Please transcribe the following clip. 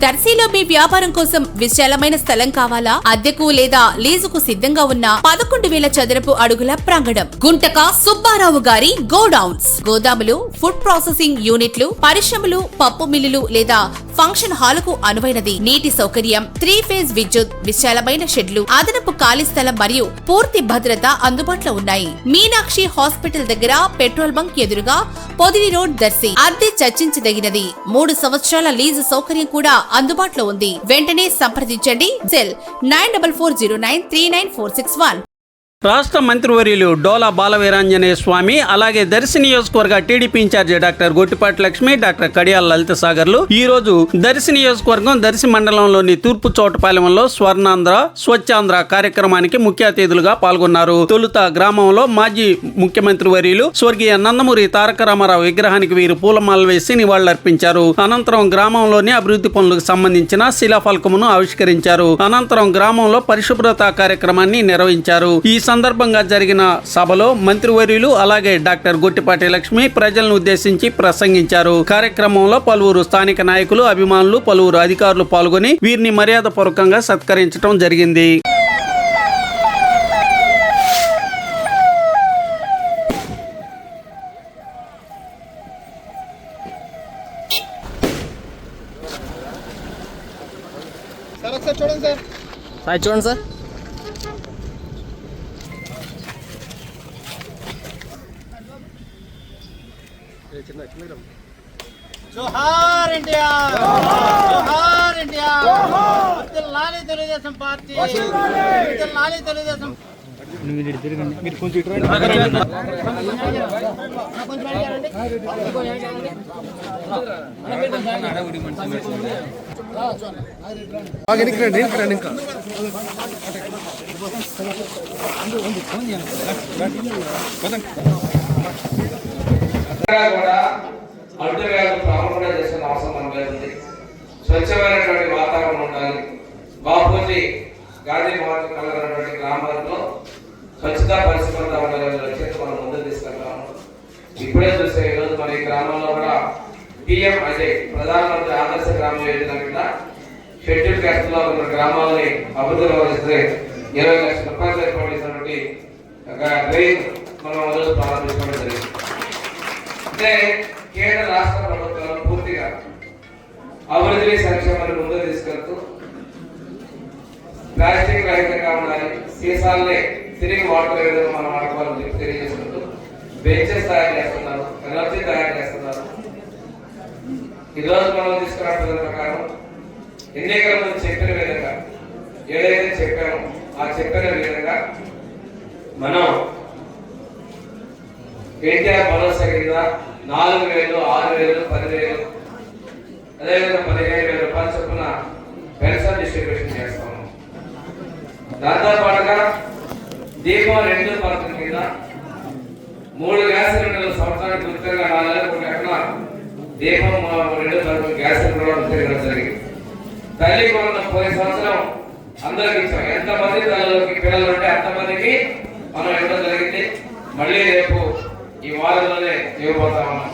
దర్శిలో మీ వ్యాపారం కోసం విశాలమైన స్థలం కావాలా? అద్దెకు లేదా లీజుకు సిద్ధంగా ఉన్న 11,000 చదరపు అడుగుల ప్రాంగణం. గుంటక సుబ్బారావు గారి గోడౌన్స్, గోదాములు, ఫుడ్ ప్రాసెసింగ్ యూనిట్లు, పరిశ్రమలు, పప్పు మిల్లులు లేదా ఫంక్షన్ హాలుకు అనువైనది. నీటి సౌకర్యం, 3 ఫేజ్ విద్యుత్, విశాలమైన షెడ్లు, అదనపు ఖాళీ స్థలం మరియు పూర్తి భద్రత అందుబాటులో ఉన్నాయి. మీనాక్షి హాస్పిటల్ దగ్గర పెట్రోల్ బంక్ ఎదురుగా పొదిలి రోడ్, దర్శి. అద్దె చర్చించదగినది. 3 సంవత్సరాల లీజు సౌకర్యం కూడా అందుబాటులో ఉంది. వెంటనే సంప్రదించండి. సెల్ 9440939461. రాష్ట్ర మంత్రివర్యులు డోలా బాలవీరాంజనేయ స్వామి, అలాగే దర్శి నియోజకవర్గ TDP incharge doctor Gottipati Lakshmi, doctor Kadiyala Lalitha సాగర్లు ఈ రోజు దర్శి నియోజకవర్గం దర్శి మండలంలోని తూర్పు చోటపాలెంలో స్వర్ణాంధ్ర స్వచ్ఛాంధ్ర కార్యక్రమానికి ముఖ్య అతిథులుగా పాల్గొన్నారు. తొలుత గ్రామంలో మాజీ ముఖ్యమంత్రి వర్యులు స్వర్గీయ నందమూరి తారక రామారావు విగ్రహానికి వీరు పూలమాలలు వేసి నివాళులర్పించారు. అనంతరం గ్రామంలోని అభివృద్ధి పనులకు సంబంధించిన శిలాఫలకమును ఆవిష్కరించారు. అనంతరం గ్రామంలో పరిశుభ్రత కార్యక్రమాన్ని నిర్వహించారు. ఈ సందర్భంగా జరిగిన సభలో మంత్రివర్యులు అలాగే డాక్టర్ గొట్టిపాటి లక్ష్మి ప్రజలను ఉద్దేశించి ప్రసంగించారు. కార్యక్రమంలో పలువురు స్థానిక నాయకులు, అభిమానులు, పలువురు అధికారులు పాల్గొని వీరిని మర్యాదపూర్వకంగా సత్కరించడం జరిగింది. చూడండి సార్. జోహార్ ఇండియా, జోహార్ ఇండియా, వర్ధిల్లాలి తెలుగుదేశం పార్టీ, వర్ధిల్లాలి తెలుగుదేశం. మీరు కొంచెం కూడా అడ్డువేగం ప్రారంభంగా చేస్తున్న అవసరం మనకు ఉంది. స్వచ్ఛమైనటువంటి వాతావరణం ఉండాలి. బాపూజీ గాంధీ మహాత్మ కలగనటువంటి గ్రామాల్లో స్వచ్ఛతా పరిశుభ్రత ఉండాలనే లక్ష్యంతో మనం ముందుకు తీసుకెళ్తాము. ఇప్పుడే చూసే ఈరోజు మన ఈ గ్రామంలో కూడా పిఎం అజయ్ ప్రధానమంత్రి ఆదర్శ గ్రామ యోజన కింద షెడ్యూల్ క్యాస్ట్ లో ఉన్న గ్రామాలని అభివృద్ధిలో వస్తే 20 లక్షల రూపాయలు ఏర్పాటు చేసినటువంటి డ్రైన్ మనం రోజు ప్రారంభించడం జరిగింది. అంటే కేంద్ర రాష్ట్ర ప్రభుత్వాలు పూర్తిగా అభివృద్ధి సంక్షేమాన్ని ముందుకు తీసుకెళ్తూ ప్లాస్టిక్ రహితంగా ఉండాలి, సీసాలనే తిరిగి వాడుకునే విధంగా మనం వాడుకోవాలని చెప్పి తెలియజేసుకుంటూ బెంచెస్ తయారు చేస్తున్నారు, ఎనర్జీ తయారు చేస్తున్నారు. ఈరోజు మనం తీసుకున్న పద్ధతి ప్రకారం ఎన్నికల ముందు చెప్పిన విధంగా ఏదైతే చెప్పామో ఆ చెప్పిన విధంగా మనం ఎన్టీఆర్ భరోసా కింద 4,000, 6,000, 10,000 అదేవిధంగా 15,000 రూపాయలు చొప్పున పెన్షన్ డిస్ట్రిబ్యూషన్ చేస్తాము. దాంతో పాటుగా దీపం 2 పథకం కింద 3 గ్యాస్ సిలిండర్లు సంవత్సరానికి ఉచితంగా 4,000 ఎక్కడ దీపం 2 పథకం గ్యాస్ సిలిండర్ ఉచితంగా జరిగింది. తల్లి కొన్న పోయిన సంవత్సరం అందరికి ఇచ్చాం. ఎంతమంది తల్లికి పిల్లలు ఉంటే అంతమందికి మనం ఇవ్వడం జరిగింది. మళ్ళీ రేపు ఈ వారంలోనే ఇవ్వబోతా ఉన్నాం.